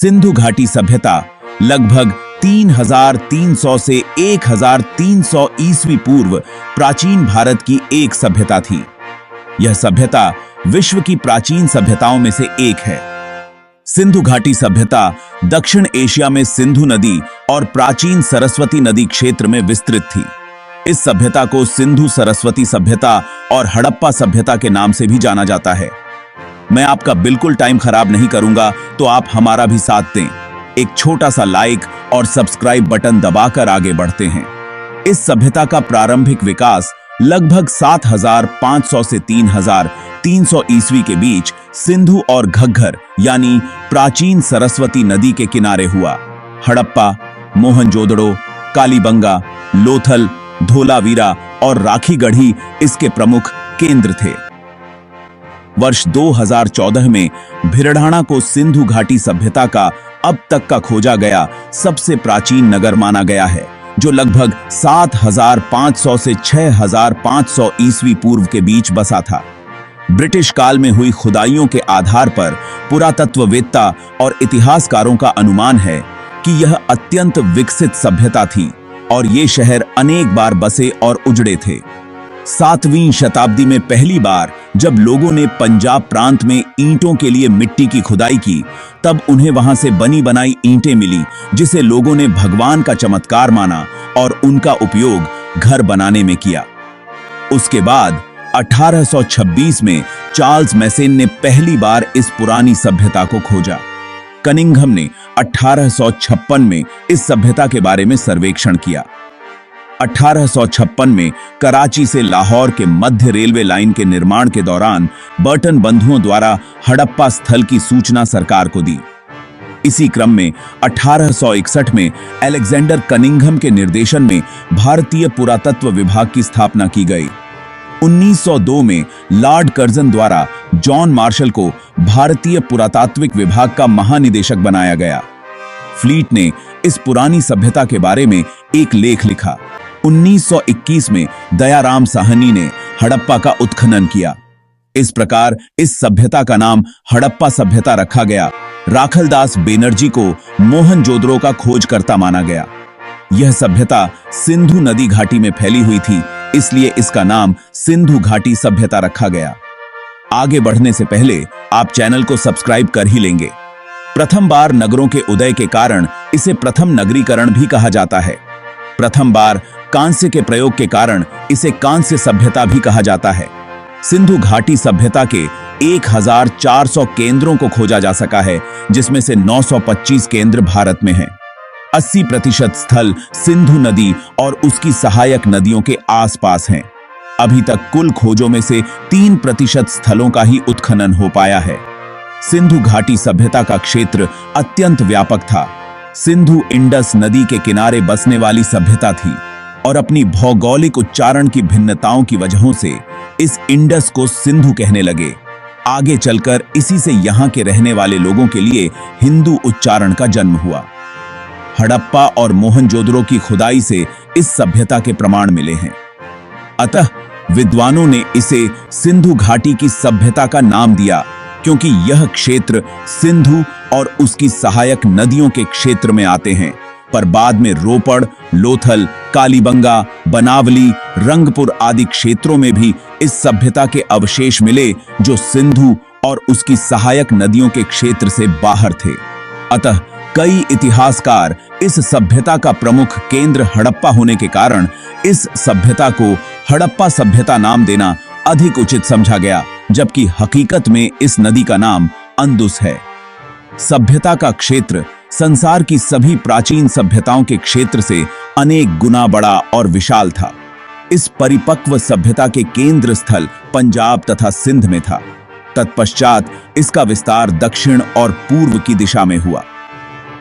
सिंधु घाटी सभ्यता लगभग 3300 से 1300 ईस्वी पूर्व प्राचीन भारत की एक सभ्यता थी। यह सभ्यता विश्व की प्राचीन सभ्यताओं में से एक है। सिंधु घाटी सभ्यता दक्षिण एशिया में सिंधु नदी और प्राचीन सरस्वती नदी क्षेत्र में विस्तृत थी। इस सभ्यता को सिंधु सरस्वती सभ्यता और हड़प्पा सभ्यता के नाम से भी जाना जाता है। मैं आपका बिल्कुल टाइम खराब नहीं करूंगा, तो आप हमारा भी साथ दें। एक छोटा सा लाइक और सब्सक्राइब बटन दबाकर आगे बढ़ते हैं। इस सभ्यता का प्रारंभिक विकास लगभग 7500 से 3300 ईस्वी के बीच सिंधु और घग्गर यानी प्राचीन सरस्वती नदी के किनारे हुआ। हड़प्पा, मोहनजोदड़ो, कालीबंगा, लोथल, धोलावीरा और राखीगढ़ी इसके प्रमुख केंद्र थे। वर्ष 2014 में भिरडाना को सिंधु घाटी सभ्यता का अब तक का खोजा गया सबसे प्राचीन नगर माना गया है, जो लगभग 7500 से 6500 ईस्वी पूर्व के बीच बसा था। ब्रिटिश काल में हुई खुदाइयों के आधार पर पुरातत्ववेत्ता और इतिहासकारों का अनुमान है कि यह अत्यंत विकसित सभ्यता थी और ये शहर अनेक बार बसे और उजड़े थे। 7वीं शताब्दी में पहली बार जब लोगों ने पंजाब प्रांत में ईंटों के लिए मिट्टी की खुदाई की, तब उन्हें वहां से बनी बनाई ईंटें मिली, जिसे लोगों ने भगवान का चमत्कार माना और उनका उपयोग घर बनाने में किया। उसके बाद 1826 में चार्ल्स मैसेन ने पहली बार इस पुरानी सभ्यता को खोजा। कनिंघम ने 1856 में इस सभ्यता के बारे में सर्वेक्षण किया। 1856 में कराची से लाहौर के मध्य रेलवे लाइन के निर्माण के दौरान बर्टन बंधुओं द्वारा हड़प्पा स्थल की सूचना सरकार को दी। इसी क्रम में 1861 में अलेक्जेंडर कनिंघम के निर्देशन में भारतीय पुरातत्व विभाग की स्थापना की गई। 1902 में लॉर्ड कर्जन द्वारा जॉन मार्शल को भारतीय पुरातात्विक विभाग का महानिदेशक बनाया गया। फ्लीट ने इस पुरानी सभ्यता के बारे में एक लेख लिखा। 1921 में दयाराम साहनी ने हड़प्पा का उत्खनन किया। इस प्रकार इस सभ्यता का नाम हड़प्पा सभ्यता रखा गया। राखलदास बेनर्जी को मोहनजोदड़ो का खोजकर्ता माना गया। यह सभ्यता सिंधु नदी घाटी में फैली हुई थी, इसलिए इसका नाम सिंधु घाटी सभ्यता रखा गया। आगे बढ़ने से पहले आप चैनल को सब्सक्राइब कर ही लेंगे। प्रथम बार नगरों के उदय के कारण इसे प्रथम नगरीकरण भी कहा जाता है। प्रथम बार कांस्य के प्रयोग के कारण इसे कांस्य सभ्यता भी कहा जाता है। सिंधु घाटी सभ्यता के 1400 केंद्रों को खोजा जा सका है, जिसमें से 925 केंद्र भारत में हैं। 80% स्थल सिंधु नदी और उसकी सहायक नदियों के आसपास हैं। अभी तक कुल खोजों में से 3% स्थलों का ही उत्खनन हो पाया है। सिंधु घाटी सभ्यता का क्षेत्र अत्यंत व्यापक था। सिंधु इंडस नदी के किनारे बसने वाली सभ्यता थी और अपनी भौगोलिक उच्चारण की भिन्नताओं की वजहों से इस इंडस को सिंधु कहने लगे। आगे चलकर इसी से यहाँ के रहने वाले लोगों के लिए हिंदू उच्चारण का जन्म हुआ। हड़प्पा और मोहनजोदड़ो की खुदाई से इस सभ्यता के प्रमाण मिले हैं। अतः विद्वानों ने इसे सिंधु घाटी की सभ्यता का नाम दिया, क्योंकि यह क्षेत्र सिंधु और उसकी सहायक नदियों के क्षेत्र में आते हैं। पर बाद में रोपड़, लोथल, कालीबंगा, बनावली, रंगपुर आदि क्षेत्रों में भी इस सभ्यता के अवशेष मिले, जो सिंधु और उसकी सहायक नदियों के क्षेत्र से बाहर थे। अतः कई इतिहासकार इस सभ्यता का प्रमुख केंद्र हड़प्पा होने के कारण इस सभ्यता को हड़प्पा सभ्यता नाम देना अधिक उचित समझा गया, जबकि हकीकत में इस नदी का नाम अंदुस है। सभ्यता का क्षेत्र संसार की सभी प्राचीन सभ्यताओं के क्षेत्र से अनेक गुना बड़ा और विशाल था। इस परिपक्व सभ्यता के केंद्र स्थल पंजाब तथा सिंध में था। तत्पश्चात इसका विस्तार दक्षिण और पूर्व की दिशा में हुआ।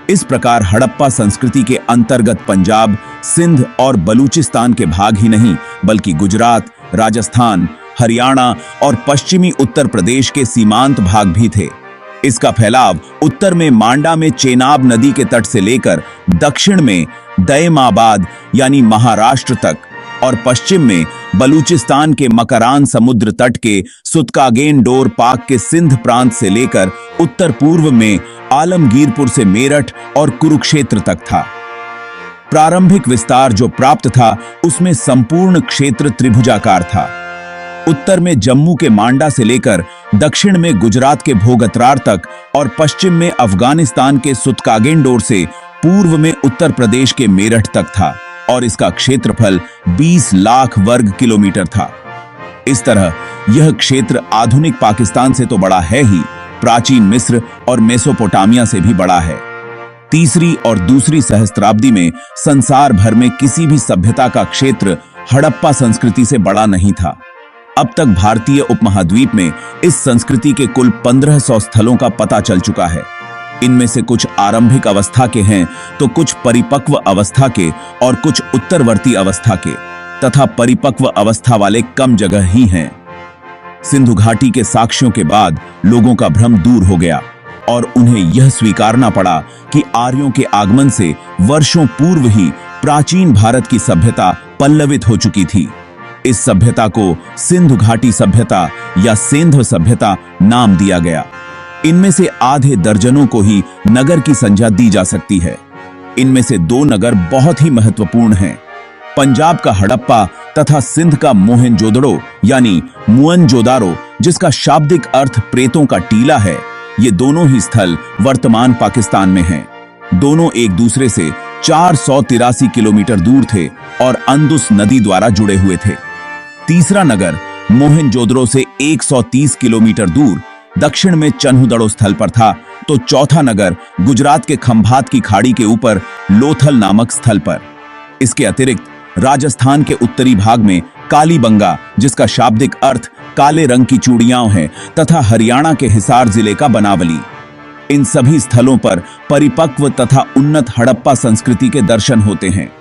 इस प्रकार हड़प्पा संस्कृति के अंतर्गत पंजाब, सिंध और बलूचिस्तान के भाग ही नहीं, बल्कि गुजरात, राजस्थान, हरियाणा और पश्चिमी उत्तर प्रदेश के सीमांत भाग भी थे। इसका फैलाव उत्तर में मांडा में चेनाब नदी के तट से लेकर दक्षिण में दयमाबाद यानी महाराष्ट्र तक और पश्चिम में बलूचिस्तान के मकरान समुद्र तट के सुतकागेन डोर पाक के सिंध प्रांत से लेकर उत्तर पूर्व में आलमगीरपुर से मेरठ और कुरुक्षेत्र तक था। प्रारंभिक विस्तार जो प्राप्त था उसमें संपूर्ण क्षेत्र त्रिभुजाकार था। उत्तर में जम्मू के मांडा से लेकर दक्षिण में गुजरात के भोगतरार तक और पश्चिम में अफगानिस्तान के सुतकागेंडोर से पूर्व में उत्तर प्रदेश के मेरठ तक था और इसका क्षेत्रफल 20 लाख वर्ग किलोमीटर था। इस तरह यह क्षेत्र आधुनिक पाकिस्तान से तो बड़ा है ही, प्राचीन मिस्र और मेसोपोटामिया से भी बड़ा है। तीसरी और दूसरी सहस्त्राब्दी में संसार भर में किसी भी सभ्यता का क्षेत्र हड़प्पा संस्कृति से बड़ा नहीं था। अब तक भारतीय उपमहाद्वीप में इस संस्कृति के कुल 1500 स्थलों का पता चल चुका है। इनमें से कुछ आरंभिक अवस्था के हैं तो कुछ परिपक्व अवस्था के और कुछ उत्तरवर्ती अवस्था के, तथा परिपक्व अवस्था वाले कम जगह ही हैं। सिंधु घाटी के साक्ष्यों के बाद लोगों का भ्रम दूर हो गया और उन्हें यह स्वीकारना पड़ा कि आर्यों के आगमन से वर्षों पूर्व ही प्राचीन भारत की सभ्यता पल्लवित हो चुकी थी। इस सभ्यता को सिंधु घाटी सभ्यता या सेंध्व सभ्यता नाम दिया गया। इनमें से आधे दर्जनों को ही नगर की संज्ञा दी जा सकती है। इनमें से 2 नगर बहुत ही महत्वपूर्ण हैं। पंजाब का हड़प्पा तथा सिंध का मोहनजोदड़ो यानी मुअनजोदारो, जिसका शाब्दिक अर्थ प्रेतों का टीला है। ये दोनों ही स्थल वर्तमान पाकिस्तान में हैं। दोनों एक दूसरे से 483 किलोमीटर दूर थे और अंदुस नदी द्वारा जुड़े हुए थे। तीसरा नगर मोहनजोदड़ो से 130 किलोमीटर दूर दक्षिण में चन्हुदड़ो स्थल पर था, तो चौथा नगर गुजरात के खंभात की खाड़ी के ऊपर लोथल नामक स्थल पर। इसके अतिरिक्त राजस्थान के उत्तरी भाग में कालीबंगा, जिसका शाब्दिक अर्थ काले रंग की चूड़ियां है, तथा हरियाणा के हिसार जिले का बनावली। इन सभी स्थलों पर परिपक्व तथा उन्नत हड़प्पा संस्कृति के दर्शन होते हैं।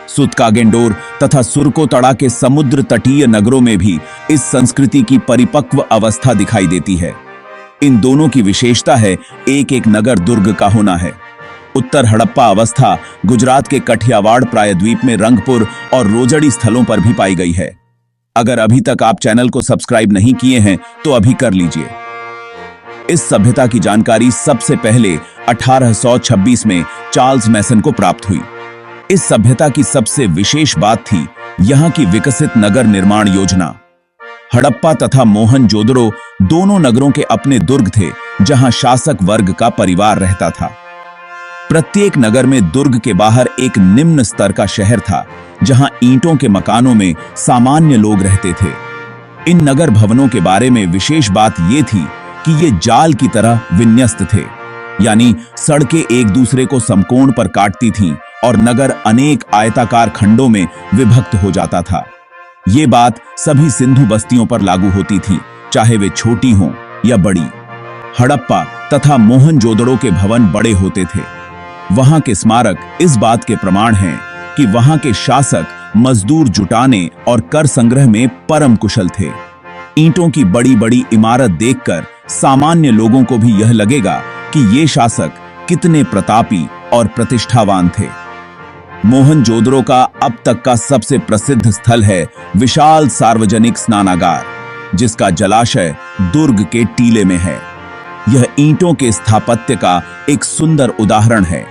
सुतकागेंडोर तथा सुरकोतड़ा के समुद्र तटीय नगरों में भी इस संस्कृति की परिपक्व अवस्था दिखाई देती है। इन दोनों की विशेषता है एक एक नगर दुर्ग का होना है। उत्तर हड़प्पा अवस्था गुजरात के कठियावाड़ प्रायद्वीप में रंगपुर और रोजड़ी स्थलों पर भी पाई गई है। अगर अभी तक आप चैनल को सब्सक्राइब नहीं किए हैं तो अभी कर लीजिए। इस सभ्यता की जानकारी सबसे पहले 1826 में चार्ल्स मैसन को प्राप्त हुई। इस सभ्यता की सबसे विशेष बात थी यहाँ की विकसित नगर निर्माण योजना। हड़प्पा तथा मोहनजोदड़ो दोनों नगरों के अपने दुर्ग थे, जहां शासक वर्ग का परिवार रहता था। प्रत्येक नगर में दुर्ग के बाहर एक निम्न स्तर का शहर था, जहां ईंटों के मकानों में सामान्य लोग रहते थे। इन नगर भवनों के बारे में विशेष बात यह थी कि ये जाल की तरह विन्यस्त थे, यानी सड़कें एक दूसरे को समकोण पर काटती थीं और नगर अनेक आयताकार खंडों में विभक्त हो जाता था। ये बात सभी सिंधु बस्तियों पर लागू होती थी, चाहे वे छोटी हों या बड़ी। हड़प्पा तथा मोहनजोदड़ो के भवन बड़े होते थे। वहां के स्मारक इस बात के प्रमाण हैं कि वहां के शासक मजदूर जुटाने और कर संग्रह में परम कुशल थे। ईंटों की बड़ी बड़ी इमारत देखकर सामान्य लोगों को भी यह लगेगा कि ये शासक कितने प्रतापी और प्रतिष्ठावान थे। मोहनजोदड़ो का अब तक का सबसे प्रसिद्ध स्थल है विशाल सार्वजनिक स्नानागार, जिसका जलाशय दुर्ग के टीले में है। यह ईंटों के स्थापत्य का एक सुंदर उदाहरण है।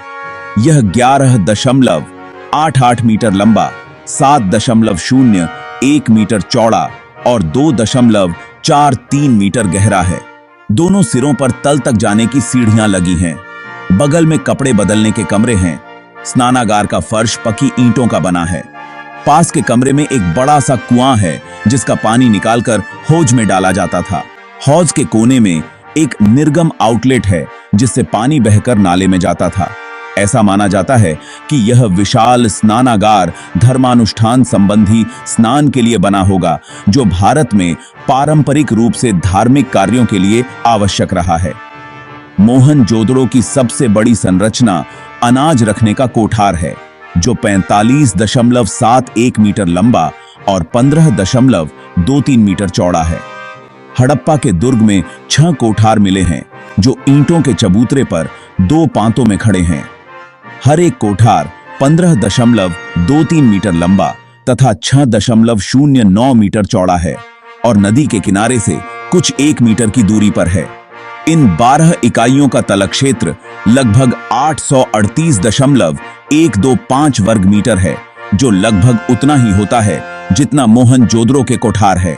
यह 11.88 मीटर लंबा, 7.01 मीटर चौड़ा और 2.43 मीटर गहरा है। दोनों सिरों पर तल तक जाने की सीढ़ियां लगी हैं। बगल में कपड़े बदलने के कमरे हैं। स्नानागार का फर्श पकी ईंटों का बना है। पास के कमरे में एक बड़ा सा कुआं है, जिसका पानी निकालकर हौज में डाला जाता था। हौज के कोने में एक निर्गम आउटलेट है, जिससे पानी बहकर नाले में जाता था। ऐसा माना जाता है कि यह विशाल स्नानागार धर्मानुष्ठान संबंधी स्नान के लिए बना होगा, जो भारत में पारंपरिक रूप से धार्मिक कार्यों के लिए आवश्यक रहा है। मोहनजोदड़ो की सबसे बड़ी संरचना अनाज रखने का कोठार है, जो 45.71 मीटर लंबा और 15.23 मीटर चौड़ा है। हड़प्पा के दुर्ग में 6 कोठार मिले हैं, जो ईंटों के चबूतरे पर 2 पांतों में खड़े हैं। हर एक कोठार 15.23 मीटर लंबा तथा 6.09 मीटर चौड़ा है और नदी के किनारे से कुछ 1 मीटर की दूरी पर है। इन 12 इकाइयों का तलक क्षेत्र लगभग 838.125 वर्ग मीटर है, जो लगभग उतना ही होता है जितना मोहनजोदड़ो के कोठार है।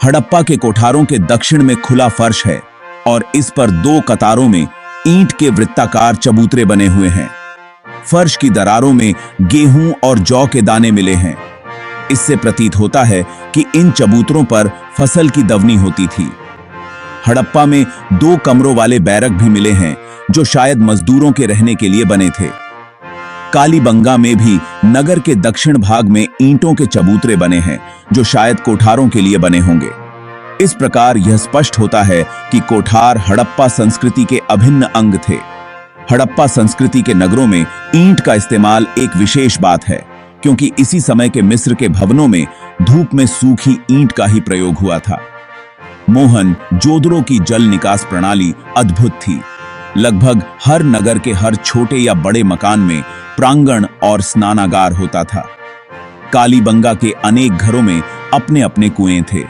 हड़प्पा के कोठारों के दक्षिण में खुला फर्श है और इस पर 2 कतारों में ईंट के वृत्ताकार चबूतरे बने हुए हैं। फर्श की दरारों में गेहूं और जौ के दाने मिले हैं। इससे प्रतीत होता है कि इन चबूतरों पर फसल की दवनी होती थी। हड़प्पा में 2 कमरों वाले बैरक भी मिले हैं, जो शायद मजदूरों के रहने के लिए बने थे। कालीबंगा में भी नगर के दक्षिण भाग में ईंटों के चबूतरे बने हैं, जो शायद कोठारों के लिए बने होंगे। इस प्रकार यह स्पष्ट होता है कि कोठार हड़प्पा संस्कृति के अभिन्न अंग थे। हड़प्पा संस्कृति के नगरों में ईंट का इस्तेमाल एक विशेष बात है, क्योंकि इसी समय के मिस्र के भवनों में धूप में सूखी ईंट का ही प्रयोग हुआ था। मोहनजोदड़ो की जल निकास प्रणाली अद्भुत थी। लगभग हर नगर के हर छोटे या बड़े मकान में प्रांगण और स्नानागार होता था। कालीबंगा के अनेक घरों में अपने अपने कुएं थे।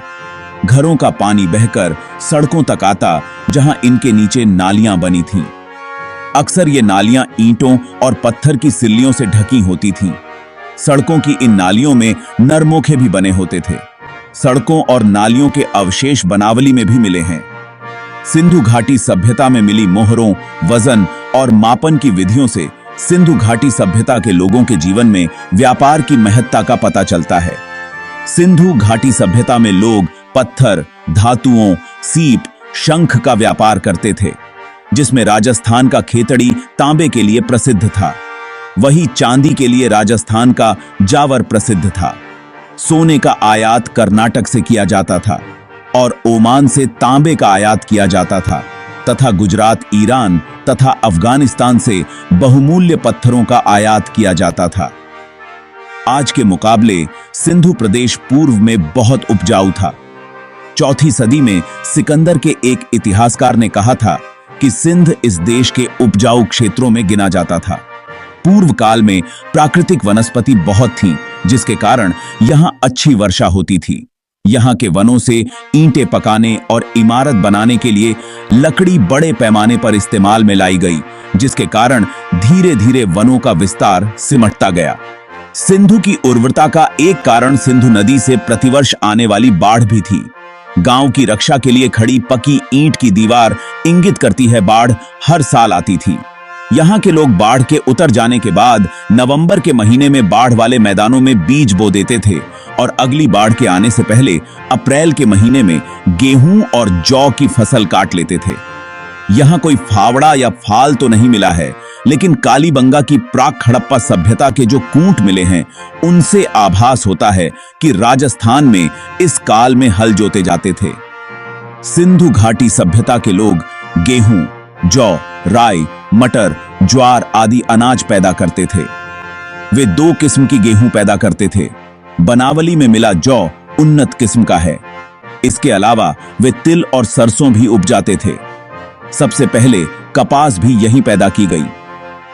घरों का पानी बहकर सड़कों तक आता, जहां इनके नीचे नालियां बनी थीं। अक्सर ये नालियां ईंटों और पत्थर की सिल्लियों से ढकी होती थीं। सड़कों की इन नालियों में नरमोखे भी बने होते थे। सड़कों और नालियों के अवशेष बनावली में भी मिले हैं। सिंधु घाटी सभ्यता में मिली मोहरों, वजन और मापन की विधियों से सिंधु घाटी सभ्यता के लोगों के जीवन में व्यापार की महत्ता का पता चलता है। सिंधु घाटी सभ्यता में लोग पत्थर, धातुओं, सीप, शंख का व्यापार करते थे, जिसमें राजस्थान का खेतड़ी तांबे के लिए प्रसिद्ध था। वही चांदी के लिए राजस्थान का जावर प्रसिद्ध था। सोने का आयात कर्नाटक से किया जाता था और ओमान से तांबे का आयात किया जाता था, तथा गुजरात, ईरान तथा अफगानिस्तान से बहुमूल्य पत्थरों का आयात किया जाता था। आज के मुकाबले सिंधु प्रदेश पूर्व में बहुत उपजाऊ था। 4वीं सदी में सिकंदर के एक इतिहासकार ने कहा था कि सिंध इस देश के उपजाऊ क्षेत्रों में गिना जाता था। पूर्व काल में प्राकृतिक वनस्पति बहुत थीं, जिसके कारण यहां अच्छी वर्षा होती थी। यहां के वनों से ईंटें पकाने और इमारत बनाने के लिए लकड़ी बड़े पैमाने पर इस्तेमाल में लाई गई, जिसके कारण धीरे धीरे वनों का विस्तार सिमटता गया। सिंधु की उर्वरता का एक कारण सिंधु नदी से प्रतिवर्ष आने वाली बाढ़ भी थी। गांव की रक्षा के लिए खड़ी पकी ईंट की दीवार इंगित करती है बाढ़ हर साल आती थी। यहाँ के लोग बाढ़ के उतर जाने के बाद नवंबर के महीने में बाढ़ वाले मैदानों में बीज बो देते थे और अगली बाढ़ के आने से पहले अप्रैल के महीने में गेहूं और जौ की फसल काट लेते थे। यहाँ कोई फावड़ा या फाल तो नहीं मिला है, लेकिन कालीबंगा की प्राक हड़प्पा सभ्यता के जो कूट मिले हैं, उनसे आभास होता है कि राजस्थान में इस काल में हल जोते जाते थे। सिंधु घाटी सभ्यता के लोग गेहूं, जौ, राई, मटर, ज्वार आदि अनाज पैदा करते थे। वे 2 किस्म की गेहूं पैदा करते थे। बनावली में मिला जौ उन्नत किस्म का है। इसके अलावा वे तिल और सरसों भी उपजाते थे। सबसे पहले कपास भी यहीं पैदा की गई।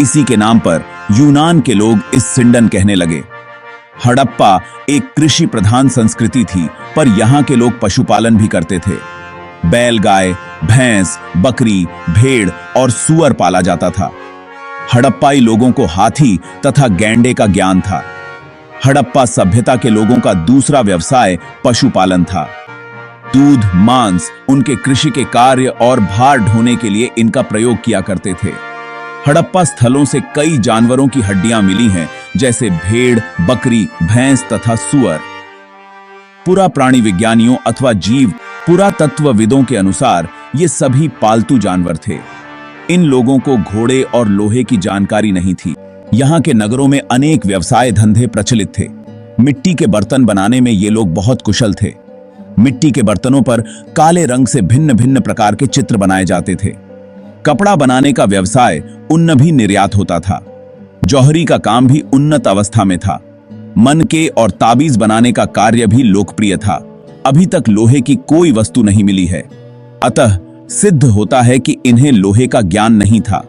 इसी के नाम पर यूनान के लोग इस सिंडन कहने लगे। हड़प्पा एक कृषि प्रधान संस्कृति थी, पर यहाँ के लोग पशुपालन भी करते थे। बैलगाय, भैंस, बकरी, भेड़ और सुअर पाला जाता था। हड़प्पाई लोगों को हाथी तथा गैंडे का ज्ञान था। हड़प्पा सभ्यता के लोगों का दूसरा व्यवसाय पशुपालन था। दूध, मांस उनके कृषि के कार्य और भार ढोने के लिए इनका प्रयोग किया करते थे। हड़प्पा स्थलों से कई जानवरों की हड्डियां मिली हैं, जैसे भेड़, बकरी, भैंस तथा सुअर। पुरा प्राणी विज्ञानियों अथवा जीव पुरातत्वविदों के अनुसार ये सभी पालतू जानवर थे। इन लोगों को घोड़े और लोहे की जानकारी नहीं थी। यहाँ के नगरों में अनेक व्यवसाय धंधे प्रचलित थे। मिट्टी के बर्तन बनाने में ये लोग बहुत कुशल थे। मिट्टी के बर्तनों पर काले रंग से भिन्न भिन्न प्रकार के चित्र बनाए जाते थे। कपड़ा बनाने का व्यवसाय उन्न भी निर्यात होता था। जौहरी का काम भी उन्नत अवस्था में था। मनके और ताबीज बनाने का कार्य भी लोकप्रिय था। अभी तक लोहे की कोई वस्तु नहीं मिली है, अतः सिद्ध होता है कि इन्हें लोहे का ज्ञान नहीं था।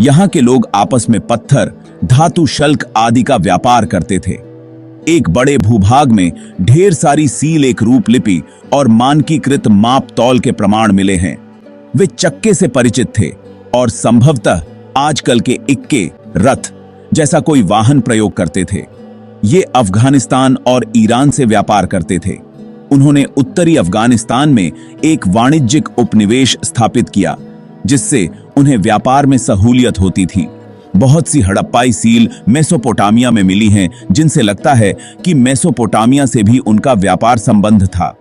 यहाँ के लोग आपस में पत्थर, धातु, शल्क आदि का व्यापार करते थे। एक बड़े भूभाग में ढेर सारी सील एक रूप लिपि और मानकीकृत माप तौल के प्रमाण मिले हैं। वे चक्के से परिचित थे और संभवतः आजकल के इक्के, रथ जैसा कोई वाहन प्रयोग करते थे। ये अफगानिस्तान और ईरान से व्यापार करते थे। उन्होंने उत्तरी अफगानिस्तान में एक वाणिज्यिक उपनिवेश स्थापित किया, जिससे उन्हें व्यापार में सहूलियत होती थी। बहुत सी हड़प्पाई सील मेसोपोटामिया में मिली हैं, जिनसे लगता है कि मेसोपोटामिया से भी उनका व्यापार संबंध था।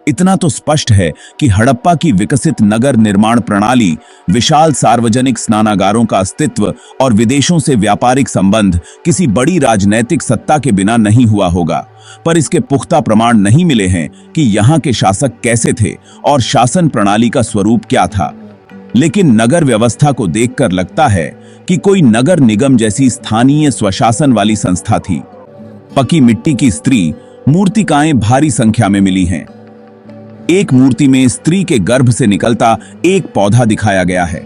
इतना तो स्पष्ट है कि हड़प्पा की विकसित नगर निर्माण प्रणाली, विशाल सार्वजनिक स्नानागारों का अस्तित्व और विदेशों से व्यापारिक संबंध किसी बड़ी राजनैतिक सत्ता के बिना नहीं हुआ होगा, पर इसके पुख्ता प्रमाण नहीं मिले हैं कि यहाँ के शासक कैसे थे और शासन प्रणाली का स्वरूप क्या था। लेकिन नगर व्यवस्था को देखकर लगता है कि कोई नगर निगम जैसी स्थानीय स्वशासन वाली संस्था थी। पकी मिट्टी की स्त्री मूर्तिकाएं भारी संख्या में मिली हैं। एक मूर्ति में स्त्री के गर्भ से निकलता एक पौधा दिखाया गया है।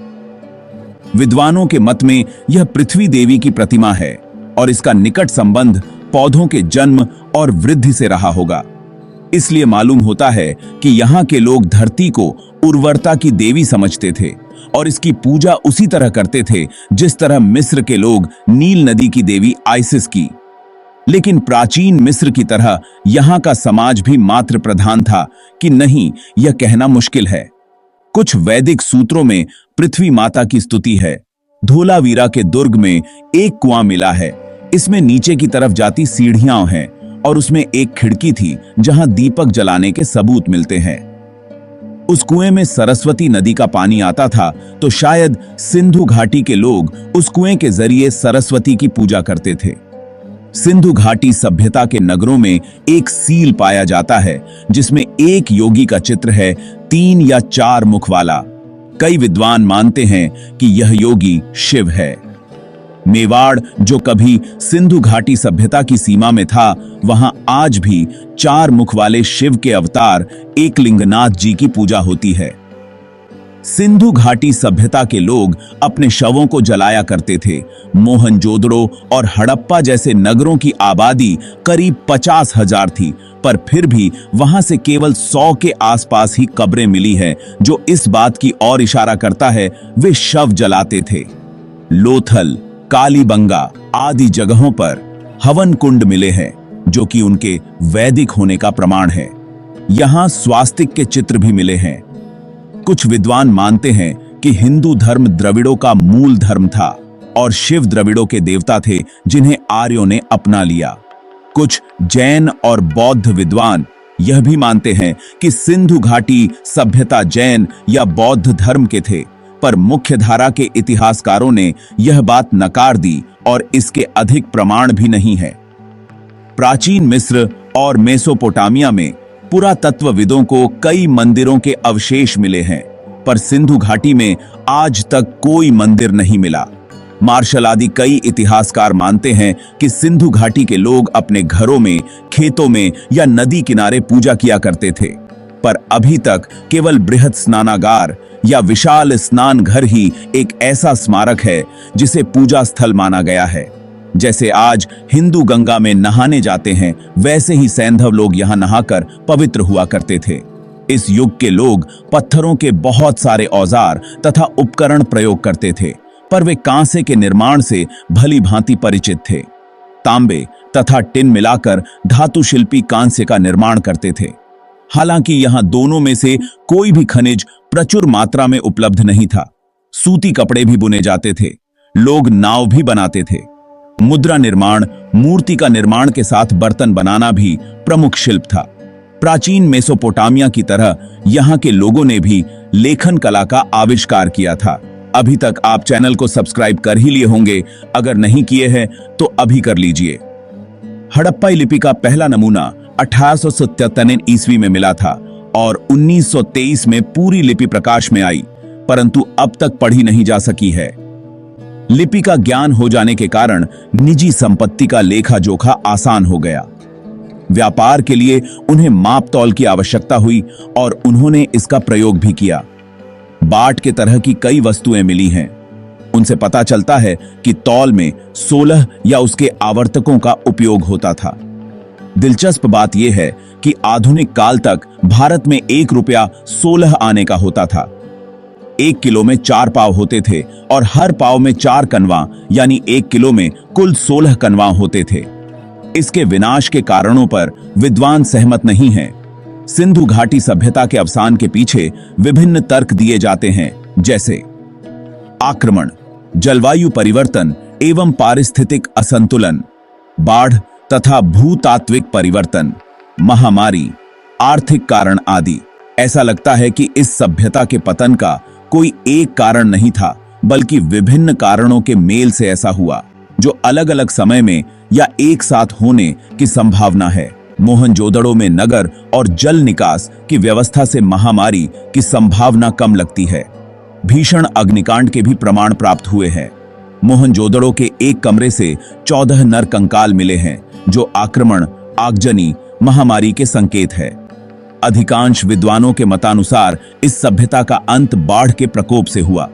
विद्वानों के मत में यह पृथ्वी देवी की प्रतिमा है और इसका निकट संबंध पौधों के जन्म और वृद्धि से रहा होगा। इसलिए मालूम होता है कि यहाँ के लोग धरती को उर्वरता की देवी समझते थे और इसकी पूजा उसी तरह करते थे जिस तरह मिस्र के लोग नील नदी की देवी आइसिस की। लेकिन प्राचीन मिस्र की तरह यहाँ का समाज भी मात्र प्रधान था कि नहीं, यह कहना मुश्किल है। कुछ वैदिक सूत्रों में पृथ्वी माता की स्तुति है। धोलावीरा के दुर्ग में एक कुआं मिला है। इसमें नीचे की तरफ जाती सीढ़ियां हैं और उसमें एक खिड़की थी जहां दीपक जलाने के सबूत मिलते हैं। उस कुएं में सरस्वती नदी का पानी आता था, तो शायद सिंधु घाटी के लोग उस कुएं के जरिए सरस्वती की पूजा करते थे। सिंधु घाटी सभ्यता के नगरों में एक सील पाया जाता है जिसमें एक योगी का चित्र है, 3 या 4 मुख वाला। कई विद्वान मानते हैं कि यह योगी शिव है। मेवाड़, जो कभी सिंधु घाटी सभ्यता की सीमा में था, वहां आज भी 4 मुख वाले शिव के अवतार एकलिंगनाथ जी की पूजा होती है। सिंधु घाटी सभ्यता के लोग अपने शवों को जलाया करते थे। मोहनजोदड़ो और हड़प्पा जैसे नगरों की आबादी करीब 50,000 थी, पर फिर भी वहां से केवल 100 के आसपास ही कब्रें मिली हैं, जो इस बात की ओर इशारा करता है वे शव जलाते थे। लोथल, कालीबंगा आदि जगहों पर हवन कुंड मिले हैं, जो कि उनके वैदिक होने का प्रमाण है। यहां स्वास्तिक के चित्र भी मिले हैं। कुछ विद्वान मानते हैं कि हिंदू धर्म द्रविड़ों का मूल धर्म था और शिव द्रविड़ों के देवता थे जिन्हें आर्यों ने अपना लिया। कुछ जैन और बौद्ध विद्वान यह भी मानते हैं कि सिंधु घाटी सभ्यता जैन या बौद्ध धर्म के थे, पर मुख्य धारा के इतिहासकारों ने यह बात नकार दी और इसके अधिक प्रमाण भी नहीं है। प्राचीन मिस्र और मेसोपोटामिया में पुरातत्वविदों को कई मंदिरों के अवशेष मिले हैं, पर सिंधु घाटी में आज तक कोई मंदिर नहीं मिला। मार्शल आदि कई इतिहासकार मानते हैं कि सिंधु घाटी के लोग अपने घरों में, खेतों में या नदी किनारे पूजा किया करते थे, पर अभी तक केवल बृहद स्नानागार या विशाल स्नान घर ही एक ऐसा स्मारक है जिसे पूजा स्थल माना गया है। जैसे आज हिंदू गंगा में नहाने जाते हैं, वैसे ही सैंधव लोग यहां नहाकर पवित्र हुआ करते थे। इस युग के लोग पत्थरों के बहुत सारे औजार तथा उपकरण प्रयोग करते थे, पर वे कांसे के निर्माण से भली भांति परिचित थे। तांबे तथा टिन मिलाकर धातु शिल्पी कांसे का निर्माण करते थे। हालांकि यहां दोनों में से कोई भी खनिज प्रचुर मात्रा में उपलब्ध नहीं था। सूती कपड़े भी बुने जाते थे। लोग नाव भी बनाते थे। मुद्रा निर्माण, मूर्ति का निर्माण के साथ बर्तन बनाना भी प्रमुख शिल्प था। प्राचीन मेसोपोटामिया की तरह यहाँ के लोगों ने भी लेखन कला का आविष्कार किया था। अभी तक आप चैनल को सब्सक्राइब कर ही लिए होंगे, अगर नहीं किए हैं तो अभी कर लीजिए। हड़प्पाई लिपि का पहला नमूना 1897 ईस्वी में मिला था और 1923 में पूरी लिपि प्रकाश में आई, परंतु अब तक पढ़ी नहीं जा सकी है। लिपि का ज्ञान हो जाने के कारण निजी संपत्ति का लेखा जोखा आसान हो गया। व्यापार के लिए उन्हें माप तौल की आवश्यकता हुई और उन्होंने इसका प्रयोग भी किया। बाट के तरह की कई वस्तुएं मिली हैं। उनसे पता चलता है कि तौल में 16 या उसके आवर्तकों का उपयोग होता था। दिलचस्प बात यह है कि आधुनिक काल तक भारत में 1 रुपया 16 आने का होता था। 1 किलो में 4 पाव होते थे और हर पाव में 4 कनवा यानी 1 किलो में कुल 16 कनवा होते थे। इसके विनाश के कारणों पर विद्वान सहमत नहीं हैं। सिंधु घाटी सभ्यता के अवसान के पीछे विभिन्न तर्क दिए जाते हैं, जैसे आक्रमण, जलवायु परिवर्तन एवं पारिस्थितिक असंतुलन, बाढ़ तथा भूतात्विक परिवर्तन, महामारी, आर्थिक कारण आदि। ऐसा लगता है कि इस सभ्यता के पतन का कोई एक कारण नहीं था, बल्कि विभिन्न कारणों के मेल से ऐसा हुआ, जो अलग अलग समय में या एक साथ होने की संभावना है। मोहनजोदड़ो में नगर और जल निकास की व्यवस्था से महामारी की संभावना कम लगती है। भीषण अग्निकांड के भी प्रमाण प्राप्त हुए हैं। मोहनजोदड़ो के एक कमरे से 14 नर कंकाल मिले हैं, जो आक्रमण, आगजनी, महामारी के संकेत है। अधिकांश विद्वानों के मतानुसार इस सभ्यता का अंत बाढ़ के प्रकोप से हुआ।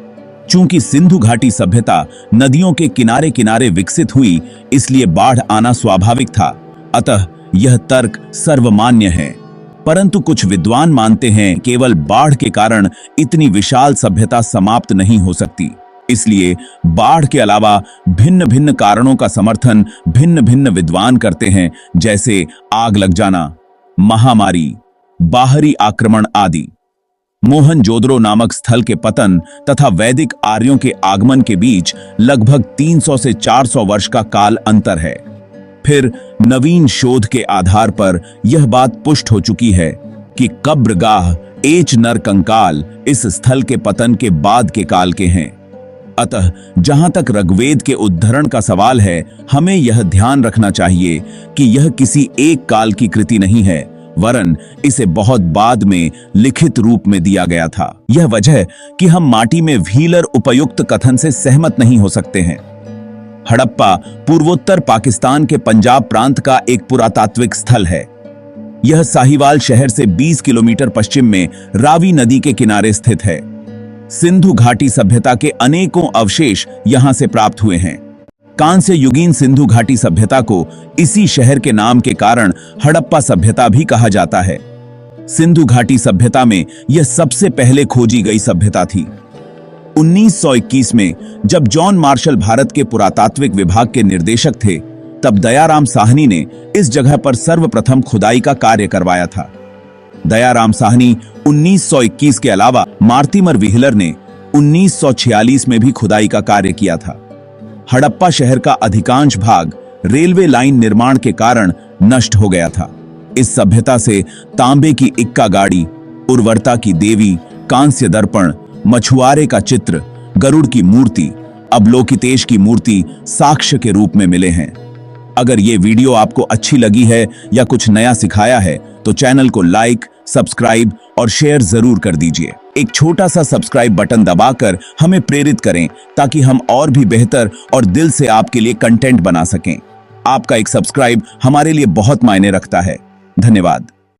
चूंकि सिंधु घाटी सभ्यता नदियों के किनारे किनारे विकसित हुई, इसलिए बाढ़ आना स्वाभाविक था। अतः यह तर्क सर्वमान्य है। परंतु कुछ विद्वान मानते हैं केवल बाढ़ के कारण इतनी विशाल सभ्यता समाप्त नहीं हो सकती। इसलिए बाढ़ के अलावा भिन्न भिन्न कारणों का समर्थन भिन्न भिन्न विद्वान करते हैं, जैसे आग लग जाना, महामारी, बाहरी आक्रमण आदि। मोहनजोदड़ो नामक स्थल के पतन तथा वैदिक आर्यों के आगमन के बीच लगभग 300 से 400 वर्ष का काल अंतर है। फिर नवीन शोध के आधार पर यह बात पुष्ट हो चुकी है कि कब्रगाह एच नर कंकाल इस स्थल के पतन के बाद के काल के हैं। अतः जहां तक ऋग्वेद के उद्धरण का सवाल है, हमें यह ध्यान रखना चाहिए कि यह किसी एक काल की कृति नहीं है, वरन इसे बहुत बाद में लिखित रूप में दिया गया था। यह वजह कि हम माटी में व्हीलर उपयुक्त कथन से सहमत नहीं हो सकते हैं। हड़प्पा पूर्वोत्तर पाकिस्तान के पंजाब प्रांत का एक पुरातात्विक स्थल है। यह साहिवाल शहर से 20 किलोमीटर पश्चिम में रावी नदी के किनारे स्थित है। सिंधु घाटी सभ्यता के अनेकों अवशेष यहां से प्राप्त हुए हैं। कांस्य युगीन सिंधु घाटी सभ्यता को इसी शहर के नाम के कारण हड़प्पा सभ्यता भी कहा जाता है। सिंधु घाटी सभ्यता में यह सबसे पहले खोजी गई सभ्यता थी। 1921 में जब जॉन मार्शल भारत के पुरातात्विक विभाग के निर्देशक थे, तब दयाराम साहनी ने इस जगह पर सर्वप्रथम खुदाई का कार्य करवाया था। दयाराम साहनी 1921 के अलावा मार्तिमर व्हीलर ने 1946 में भी खुदाई का कार्य किया था। हड़प्पा शहर का अधिकांश भाग रेलवे लाइन निर्माण के कारण नष्ट हो गया था। इस सभ्यता से तांबे की इक्का गाड़ी, उर्वरता की देवी, कांस्य दर्पण, मछुआरे का चित्र, गरुड़ की मूर्ति, अवलोकितेश की मूर्ति साक्ष्य के रूप में मिले हैं। अगर ये वीडियो आपको अच्छी लगी है या कुछ नया सिखाया है, तो चैनल को लाइक, सब्सक्राइब और शेयर जरूर कर दीजिए। एक छोटा सा सब्सक्राइब बटन दबाकर हमें प्रेरित करें, ताकि हम और भी बेहतर और दिल से आपके लिए कंटेंट बना सकें। आपका एक सब्सक्राइब हमारे लिए बहुत मायने रखता है। धन्यवाद।